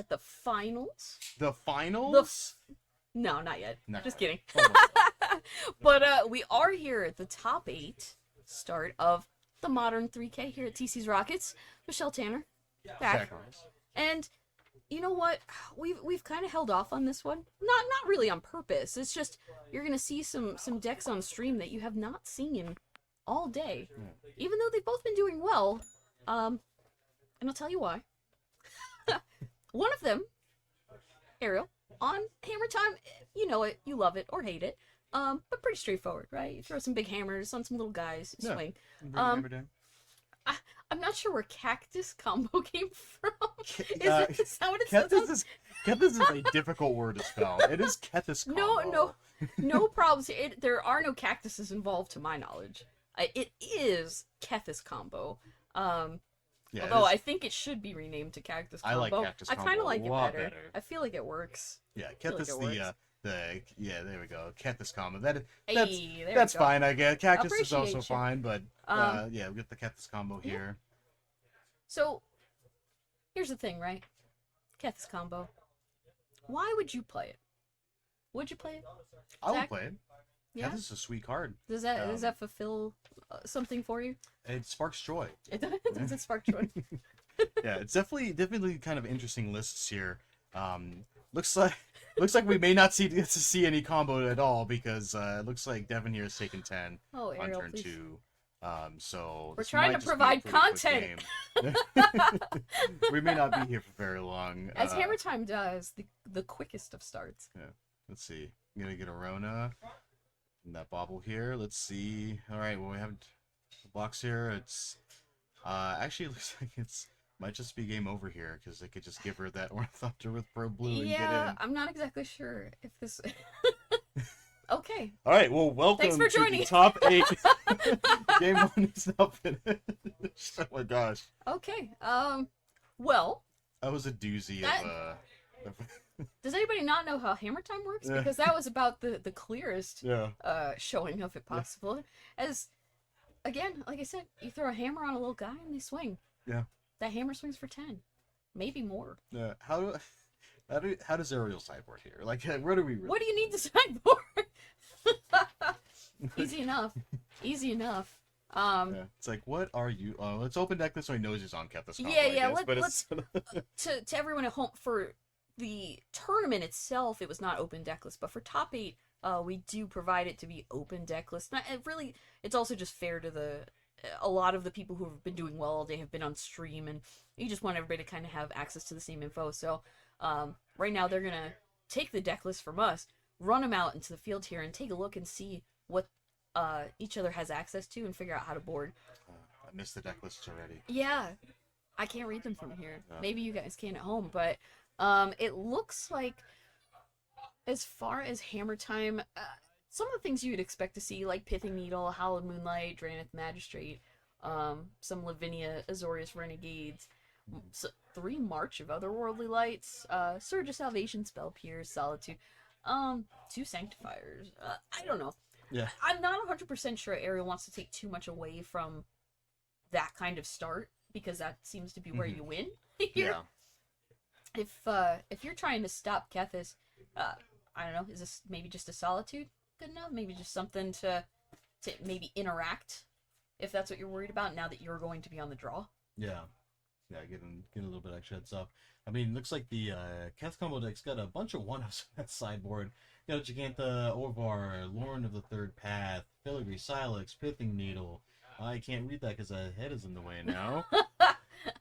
at the finals. The finals? No, not yet. Not Just quite. kidding. But we are here at the top 8 start of the modern 3K here at TC's Rockets. Michelle Tanner, back. And you know what? We've kind of held off on this one. Not really on purpose. It's just you're gonna see some decks on stream that you have not seen all day, even though they've both been doing well. And I'll tell you why. One of them, Ariel, on Hammer Time, you know it, you love it or hate it. But pretty straightforward, right? You throw some big hammers on some little guys, swing. I'm not sure where Cactus Combo came from. Is that what it says? Kethis is a difficult word to spell. It is Kethis Combo. No problems. There are no cactuses involved, to my knowledge. It is Kethis Combo. Yeah, although I think it should be renamed to Cactus Combo. I like Cactus Combo. I kind of like it better. Better. I feel like it works. Yeah, Kethis there we go. Kethis Combo. Hey, that's fine, I guess. Cactus is also you. fine, but yeah, we got the Kethis Combo here. So here's the thing, right? Kethis Combo. Why would you play it? Would you play it? I would play it. Yeah, Kethis is a sweet card. Does that fulfill something for you? It sparks joy. It does. It spark joy. Yeah, it's definitely kind of interesting lists here. Looks like we may not get to see any combo at all because it looks like Devin here is taking 10 on Ariel, turn please. 2. So we're trying to provide content. We may not be here for very long. As Hammer Time does, the quickest of starts. Yeah. Let's see. I'm gonna get a Rona and that bobble here. Let's see. All right. Well, we have the box here. It's actually looks like it's might just be game over here because they could just give her that Ornithopter with Pro Blue and get in. I'm not exactly sure if this. Okay. All right. Well, welcome Thanks for to joining. the top 8. Game 1 is now finished. Oh my gosh. Okay. Well. That was a doozy of Does anybody not know how Hammer Time works? Yeah. Because that was about the clearest Yeah. showing of it possible. As again, like I said, you throw a hammer on a little guy and they swing. Yeah. That hammer swings for 10, maybe more. Yeah. How does Ariel sideboard here? Like, where do we? What do you need to sideboard? Easy enough. Easy enough. Yeah. It's like, what are you? Let's open deck this so he knows he's on Kethis Combo. Yeah. Let's. To everyone at home, for the tournament itself, it was not open decklist, but for top 8, we do provide it to be open decklist. It's also just fair to a lot of the people who have been doing well all day have been on stream, and you just want everybody to kind of have access to the same info. So right now they're gonna take the deck list from us, run them out into the field here, and take a look and see what each other has access to, and figure out how to board. I missed the deck lists already. Yeah, I can't read them from here. Maybe you guys can at home, but it looks like, as far as Hammer Time, some of the things you would expect to see, like Pithing Needle, Hallowed Moonlight, Drannith Magistrate, some Lavinia, Azorius Renegades, 3 March of Otherworldly Lights, Surge of Salvation, Spell Pierce, Solitude, 2 Sanctifiers. I don't know. Yeah. I'm not 100% sure Ariel wants to take too much away from that kind of start, because that seems to be where you win here. Yeah. If you're trying to stop Kethis, I don't know, is this maybe just a Solitude good enough? Maybe just something to maybe interact, if that's what you're worried about, now that you're going to be on the draw. Yeah. Yeah, getting a little bit extra heads up. I mean, looks like the Kethis Combo deck's got a bunch of 1-ups on that sideboard. You got Gigantha, Orvar, Lorn of the Third Path, Filigree, Silex, Pithing Needle. I can't read that because the head is in the way now.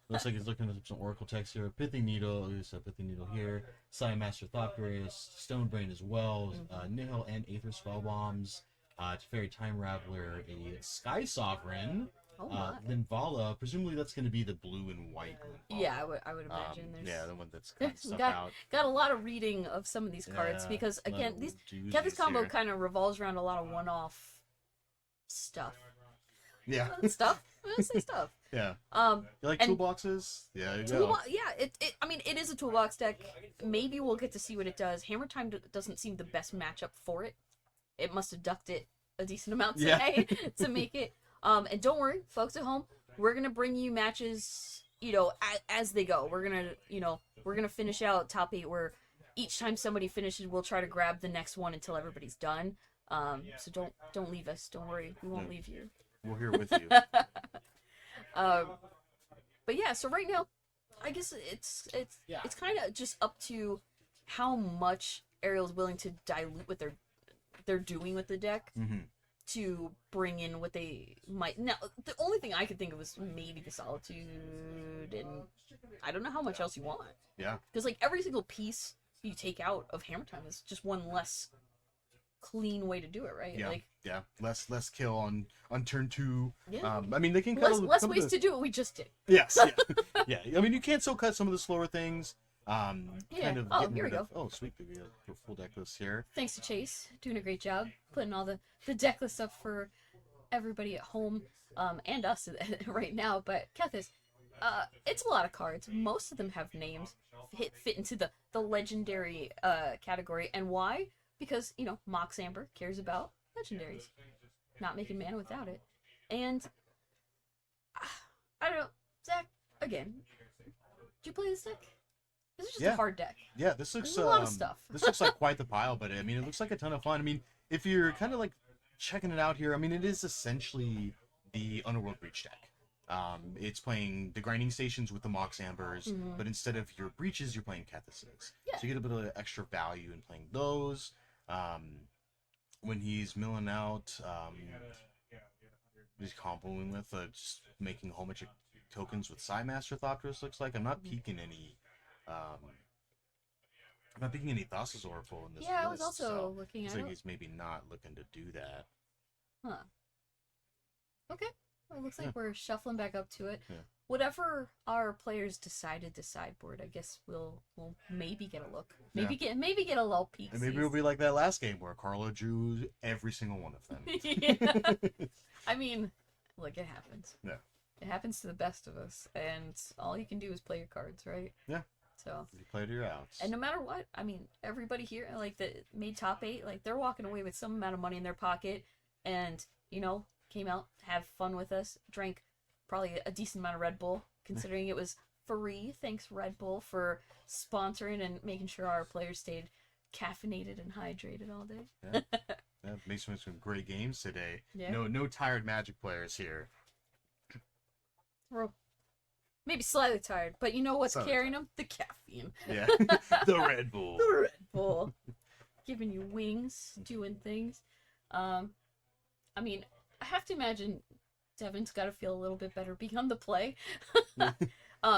Looks like he's looking at some Oracle text here. Pithing Needle, there's a Pithing Needle here. Psi Master Thopterus, Stonebrain as well, Nihil and Aether Spell Bombs, Teferi Time Raveler, a Sky Sovereign, Linvala. Presumably that's going to be the blue and white Linvala. Yeah, I would imagine. Yeah, the one that's kind of stuck out. Got a lot of reading of some of these cards, because again, these Kethis Combo kind of revolves around a lot of one-off stuff. Yeah. Stuff? I say stuff. Yeah. You like toolboxes? Yeah, you go. Yeah, I mean, it is a toolbox deck. Maybe we'll get to see what it does. Hammer Time doesn't seem the best matchup for it. It must have ducked it a decent amount today to make it. And don't worry, folks at home, we're gonna bring you matches you know, as they go, we're gonna finish out top 8 where each time somebody finishes, we'll try to grab the next one until everybody's done. So don't leave us. Don't worry, we won't leave you. We're here with you. But yeah, so right now, I guess it's kind of just up to how much Ariel's willing to dilute what they're doing with the deck to bring in what they might. Now, the only thing I could think of was maybe the Solitude, and I don't know how much else you want. Yeah. Because like every single piece you take out of Hammer Time is just one less clean way to do it, right? Yeah. Like, yeah. Less kill on turn 2. Yeah. I mean, they can less cut ways to do what we just did. Yes. Yeah. Yeah. I mean, you can still cut some of the slower things. Kind of. Oh, getting here we rid go. of, oh, sweet. We got a full deck list here. Thanks to Chase, doing a great job putting all the deck list up for everybody at home, and us right now. But Kethis, it's a lot of cards. Most of them have names, fit into the legendary category. And why? Because, you know, Mox Amber cares about legendaries, not making mana without it. And I don't know, Zach. Again, did you play this deck? This is just a hard deck. Yeah, this looks a lot of stuff. This looks like quite the pile, but I mean, it looks like a ton of fun. I mean, if you're kind of like checking it out here, I mean, it is essentially the Underworld Breach deck. It's playing the grinding stations with the Mox Ambers, but instead of your breaches, you're playing Kethises. Yeah. So you get a bit of extra value in playing those. When he's milling out, he's comboing with just making a whole bunch of tokens with Psymaster Thopterus. Looks like I'm not peeking any. I'm not peeking any Thassa's Oracle in this list. Yeah, I was also looking at it. Looks like he's maybe not looking to do that. Huh. Okay. Well, it looks like we're shuffling back up to it. Yeah. Whatever our players decided to sideboard, I guess we'll maybe get a look. Maybe get a little peek. And maybe it'll be like that last game where Carla drew every single one of them. Yeah. I mean, look, it happens. Yeah. It happens to the best of us, and all you can do is play your cards, right? Yeah. So. You play to your outs. And no matter what, I mean, everybody here, like, that made top 8, like, they're walking away with some amount of money in their pocket, and, you know, came out, have fun with us, drank probably a decent amount of Red Bull, considering it was free. Thanks, Red Bull, for sponsoring and making sure our players stayed caffeinated and hydrated all day. Yeah. Yeah, makes some great games today. Yeah. No tired Magic players here. We're maybe slightly tired, but you know what's Slightly carrying them? The caffeine. Yeah. The Red Bull. The Red Bull. Giving you wings, doing things. I mean, I have to imagine Devin's got to feel a little bit better being on the play.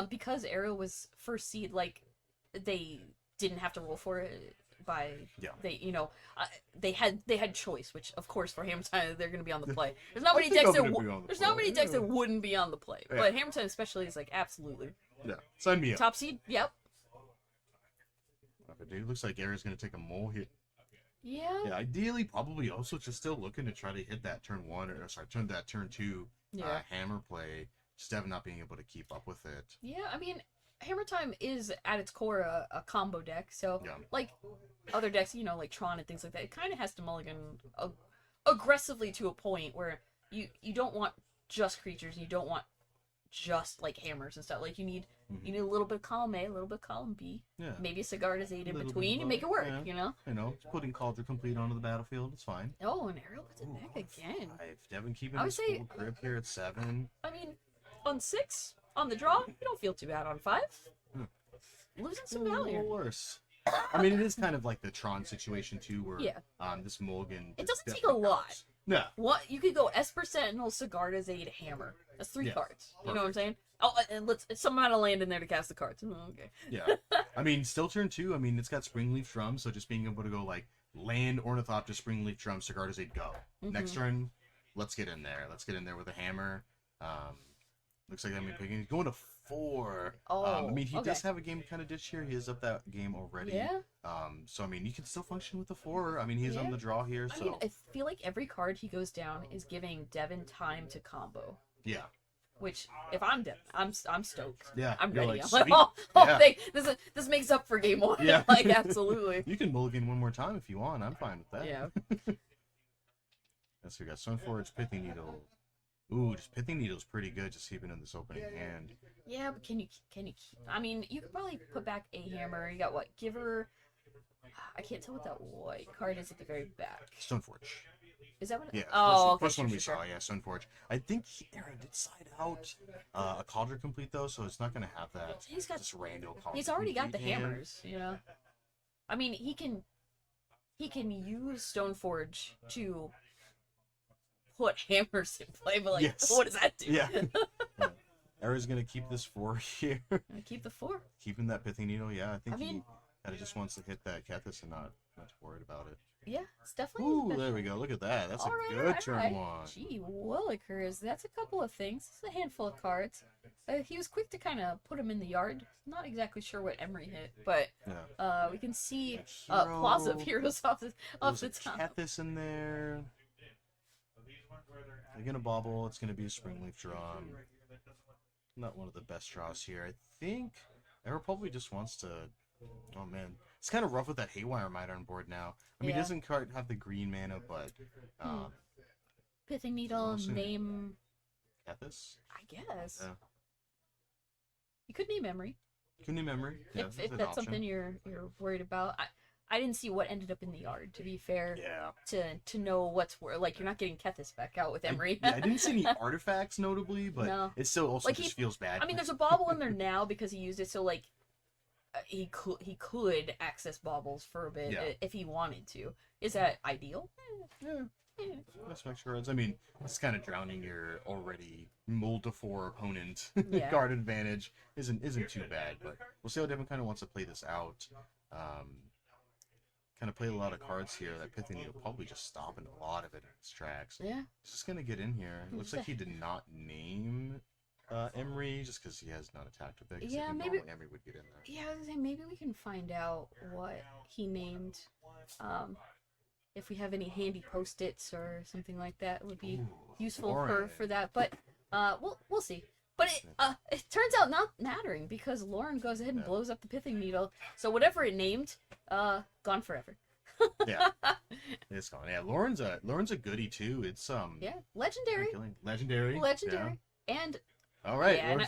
Because Ariel was first seed, like, they didn't have to roll for it by they, you know, they had choice, which of course for Hammer Time they're going to be on the play. There's not many decks that wouldn't be on the play, but Hammer Time especially is like absolutely. Yeah, sign me up. Top seed, yep. Dude, looks like Ariel's going to take a mole hit. Yeah. Yeah, ideally, probably also just still looking to try to hit that turn 2 hammer play. Just Devin not being able to keep up with it. Yeah, I mean, Hammer Time is at its core a combo deck, so like other decks, you know, like Tron and things like that, it kind of has to mulligan aggressively to a point where you don't want just creatures, you don't want just like hammers and stuff. Like you need a little bit of column A, a little bit of column B, maybe a Sigarda's 8 in between, you make it work, you know? You know, putting Cauldron Complete onto the battlefield, it's fine. Oh, and Ariel puts it back again. 5. Devin keeping his full grip here at 7. I mean, on 6, on the draw, you don't feel too bad on 5. Losing some value. A little worse. I mean, it is kind of like the Tron situation too, where this mulligan. It doesn't take a lot. Helps. No. What you could go Esper Sentinel, Sigarda's 8, Hammer. That's 3 cards. You know what I'm saying? Oh, and let's some amount of land in there to cast the cards. Okay. Yeah. I mean, still turn 2. I mean, it's got Springleaf Drum, so just being able to go like land, Ornithopter, Springleaf Drum, Sigarda's 8, go. Next turn, let's get in there. Let's get in there with a hammer. Looks like I'm picking. He's going to 4. I mean, he does have a game kind of ditch here. He is up that game already. Yeah. So I mean, you can still function with the 4. I mean, he's on the draw here. So I mean, I feel like every card he goes down is giving Devin time to combo. Yeah. Which, if I'm Devin, I'm stoked. Yeah. I'm ready. Like, I'm like, this makes up for game 1. Yeah. Like, absolutely. You can mulligan one more time if you want. I'm fine with that. Yeah. So we got Sunforge, Pithing Needle, Ooh, just Pithing Needle's pretty good, just keeping in this opening hand. Yeah, but can you keep? I mean, you could probably put back a hammer. You got what? Giver. I can't tell what that white card is at the very back. Stoneforge. Is that what? Yeah. Oh, first okay, one we sure. saw. Yeah, Stoneforge. I think Aaron did side out a Cauldron Complete though, so it's not gonna have that. He's got just random. He's already got the hand. hammers. You know. I mean, he can use Stoneforge to put hammers in play, but like, Yes. what does that do? Yeah. Aaron's gonna keep this 4 here. Keep the 4. Keeping that Pithing Needle, yeah. I think he kind of just wants to hit that Kethis and not too worried about it. Yeah, it's definitely. Ooh, there we go. Look at that. That's a good turn 1. Gee willikers, that's a couple of things. It's a handful of cards. He was quick to kind of put them in the yard. Not exactly sure what Emery hit, but we can see Plaza of Heroes off the top. Kethis in there. They're gonna bobble. It's gonna be a Springleaf Drum. Not one of the best draws here. I think Arrow probably just wants to. Oh man, it's kind of rough with that Haywire Miter on board now. I mean, he doesn't quite have the green mana, but Pithing Needle, name Kethis. I guess. Yeah. You could name Emery. Could name Emery. Yeah, if that's something you're worried about. I didn't see what ended up in the yard, to be fair. Yeah. To know what's where, like, you're not getting Kethis back out with Emery. I didn't see any artifacts notably, but it still also just feels bad. I mean, there's a bauble in there now because he used it, so like he could access baubles for a bit if he wanted to. Is that ideal? Yeah. That's my cards. I mean, it's kind of drowning your already mold to 4 opponent. Guard advantage isn't too bad, but we'll see how Devin kind of wants to play this out. Kind of play a lot of cards here. That Pithing Needle probably just stopping a lot of it in its tracks. Yeah. He's just gonna get in here. It looks like he did not name Emery just because he has not attacked with it. Yeah, maybe Emery would get in there. Yeah, I was saying maybe we can find out what he named. If we have any handy post-its or something like that, would be useful for that. But we'll see. But it turns out not mattering because Lauren goes ahead and blows up the Pithing Needle. So whatever it named, gone forever. Yeah, it's gone. Yeah, Lauren's a goodie too. It's legendary, yeah. and all right. Yeah,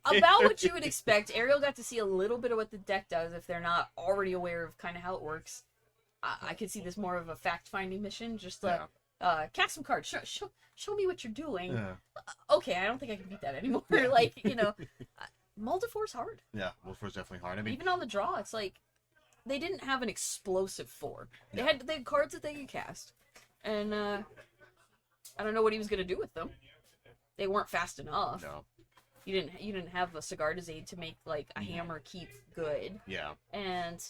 about what you would expect. Ariel got to see a little bit of what the deck does if they're not already aware of kind of how it works. I could see this more of a fact-finding mission. Just cast some cards. Show me what you're doing. Okay, I don't think I can beat that anymore. Like, Multifour's hard. Yeah, Multifour's definitely hard. I mean, even on the draw, it's like they didn't have an explosive 4. They had cards that they could cast, and I don't know what he was gonna do with them. They weren't fast enough. No. You didn't have a Sigarda's Aid to make like a hammer keep good. Yeah. And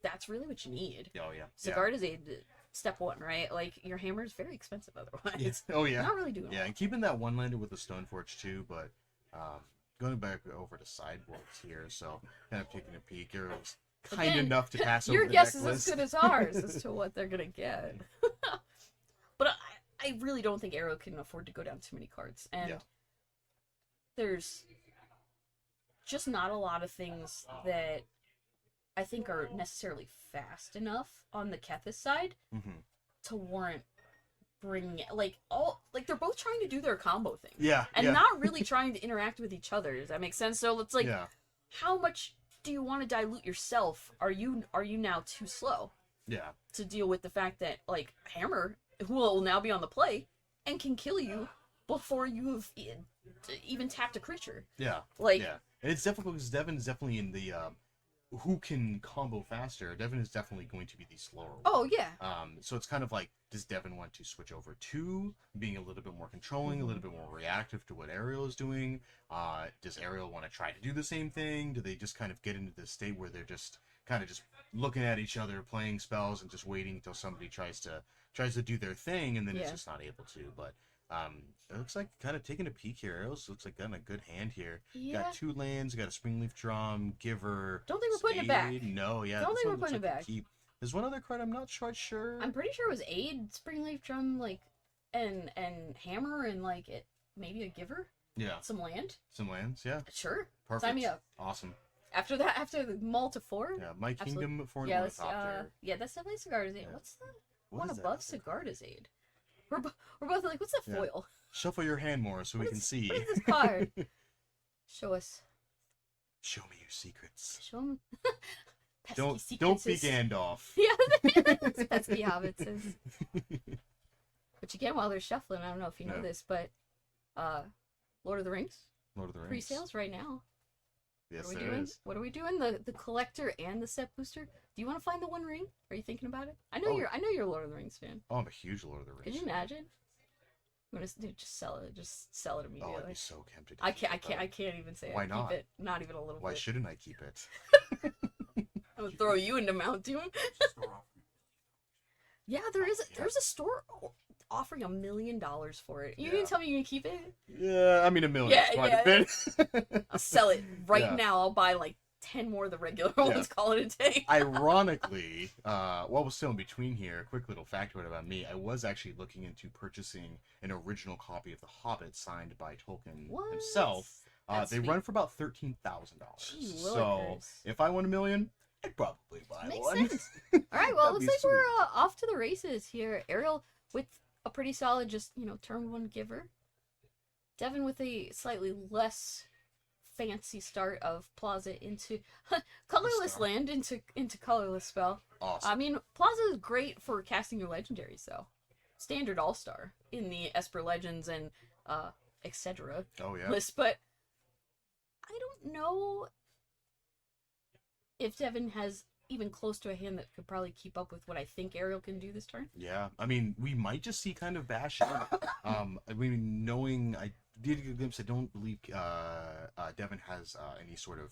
that's really what you need. Oh yeah. Sigarda's Aid, step 1, right? Like your hammer is very expensive otherwise. Oh yeah. Not really doing. Yeah, and keeping that one lander with the Stoneforge too, but going back over to sideboards here, so kind of taking a peek. Arrow's kind enough to pass over the Your guess deck is list. as good as ours as to what they're gonna get. But I really don't think Arrow can afford to go down too many cards, and there's just not a lot of things that I think are necessarily fast enough on the Kethis side to warrant bringing they're both trying to do their combo thing. And not really trying to interact with each other. Does that make sense? So it's like, how much do you want to dilute yourself? Are you now too slow? Yeah. To deal with the fact that like Hammer will now be on the play and can kill you before you've even tapped a creature. Yeah. Like, and it's difficult because Devin's definitely in the who can combo faster. Devin is definitely going to be the slower one. Oh yeah. So it's kind of like, does Devin want to switch over to being a little bit more controlling, a little bit more reactive to what Ariel is doing? Does Ariel want to try to do the same thing? Do they just kind of get into this state where they're just kind of just looking at each other, playing spells, and just waiting until somebody tries to do their thing, and then it's just not able to? But it looks like kind of taking a peek here. Ariel looks like got a good hand here. Got 2 lands, got a Springleaf Drum, Giver. Don't think we're putting it back. No, Don't think we're putting it back. Keep. There's one other card I'm not quite sure. I'm pretty sure it was Aid, Springleaf Drum, like, and Hammer, and like it maybe a Giver. Yeah. Some land. Some lands, yeah. Sure. Perfect. Sign me up. Awesome. After the Mull to 4. Yeah, My Kingdom for yeah, top there. yeah, that's definitely Sigarda's Aid. What's the one above Sigarda's Aid? we're both like, what's that Yeah. foil? Shuffle your hand more so we can see. What is this card? Show us. Show me your secrets. Show them. Don't be Gandalf. Yeah, that's pesky hobbits is. But you get while they're shuffling. I don't know if you know this, but Lord of the Rings. Lord of the Rings. Pre-sales right now. Yes, what are we there doing? is. What are we doing? The collector and the set booster. Do you want to find the One Ring? Are you thinking about it? I know you're a Lord of the Rings fan. Oh, I'm a huge Lord of the Rings. Could you imagine? I'm gonna just sell it. Just sell it immediately. Oh, I'd be so tempted. I can't even say. Why I'd not? Keep it. Not even a little Why bit. shouldn't I keep it? I'm gonna throw you into Mount Doom. Yeah, there's a store offering $1 million for it. You gonna tell me you can keep it? Yeah, I mean $1 million is quite a bit. I'll sell it right now. I'll buy like 10 more of the regular ones. Call it a day. Ironically, while we're still in between here, a quick little factoid about me. I was actually looking into purchasing an original copy of The Hobbit signed by Tolkien himself. They run for about $13,000. So if I won $1 million, I'd probably buy one. Makes sense. All right, well, looks like sweet. we're off to the races here. Ariel with a pretty solid, just turn one giver. Devin with a slightly less fancy start of Plaza into colorless land into colorless spell. Awesome. I mean, Plaza is great for casting your legendaries, though. Standard all-star in the Esper Legends and etc. Oh yeah. list, but I don't know if Devin has even close to a hand that could probably keep up with what I think Ariel can do this turn. Yeah, I mean, we might just see kind of bash. I mean, knowing I did get a glimpse, I don't believe Devin has any sort of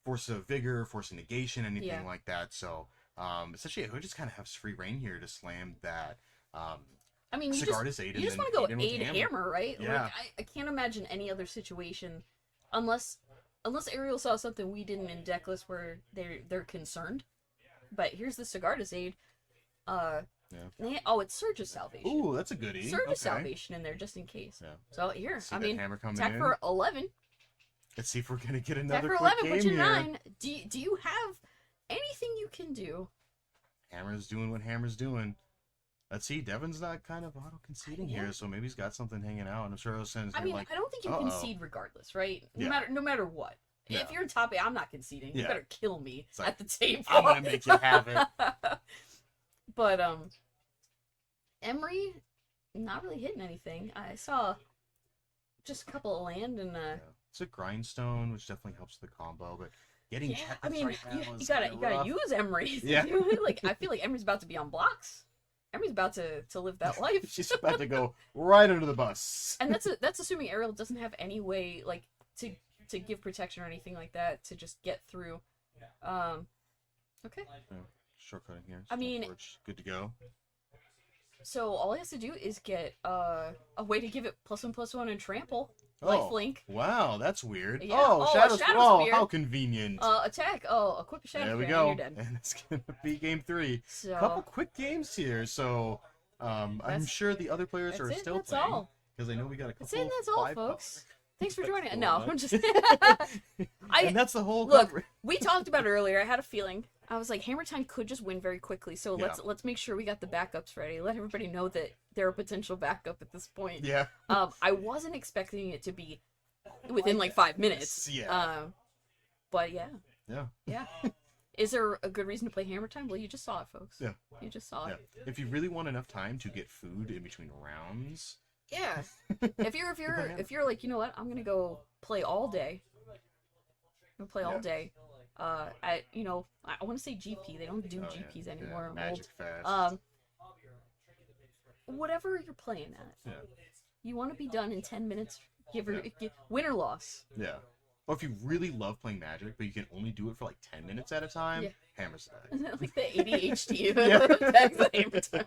force of vigor, force of negation, anything like that. So, essentially, I just kind of has free reign here to slam that. I mean, you just want to go 8 hammer, right? Yeah. Like, I can't imagine any other situation, unless Ariel saw something we didn't in deck list where they're concerned. But here's the Sigarda's Aid. It's Surge of Salvation. Ooh, that's a goodie. Surge of Salvation in there just in case. Yeah. So here, See that hammer coming attack in. for 11. Let's see if we're gonna get another Attack for quick 11, game put you here. 9. Do you have anything you can do? Hammer's doing what Hammer's doing. Let's see, Devin's not kind of auto-conceding here, so maybe he's got something hanging out. And I'm sure Osen's I mean, like, I don't think you concede regardless, right? Yeah. No matter what. Yeah. If you're in top 8, I'm not conceding. You better kill me like, at the table. I'm gonna make you have it. But Emery, not really hitting anything. I saw just a couple of land and It's a grindstone, which definitely helps the combo, but getting checked I mean, right now you is gotta rough. use Emery. Yeah. Like I feel like Emery's about to be on blocks. Emery's about to live that life. She's about to go right under the bus. And that's assuming Ariel doesn't have any way like to give protection or anything like that to just get through. Okay. Shortcutting here. I mean, good to go. So all he has to do is get a way to give it +1/+1 and trample. Lifelink. Wow, that's weird. Yeah. Oh, Shadow's Spear. how convenient. Attack. Equip a Shadow There we Spear, go. and you're dead. And it's gonna be game 3. So Couple quick games here, so I'm sure the other players are still that's playing. all. Because I know we got a couple. That's it. That's all, 5 folks. Thanks for That's joining. cool, No, man. I'm just. And that's the whole. Look, we talked about it earlier. I had a feeling. I was like, Hammer Time could just win very quickly. So let's make sure we got the backups ready. Let everybody know that they're a potential backup at this point. Yeah. I wasn't expecting it to be within like 5 minutes. Yeah. But yeah. Yeah. Yeah. Is there a good reason to play Hammer Time? Well, you just saw it, folks. Yeah. You just saw it. If you really want enough time to get food in between rounds. Yeah. if you're like, you know what, I'm gonna go play all day. I'm gonna play all day. I want to say GP. They don't do GPs anymore. Yeah. Magic Fest. Whatever you're playing at. Yeah. You want to be done in 10 minutes. Win or loss. Yeah. Or if you really love playing Magic, but you can only do it for like 10 minutes at a time, Hammer's that. Like the ADHD. Yeah. That's the Hammer Time.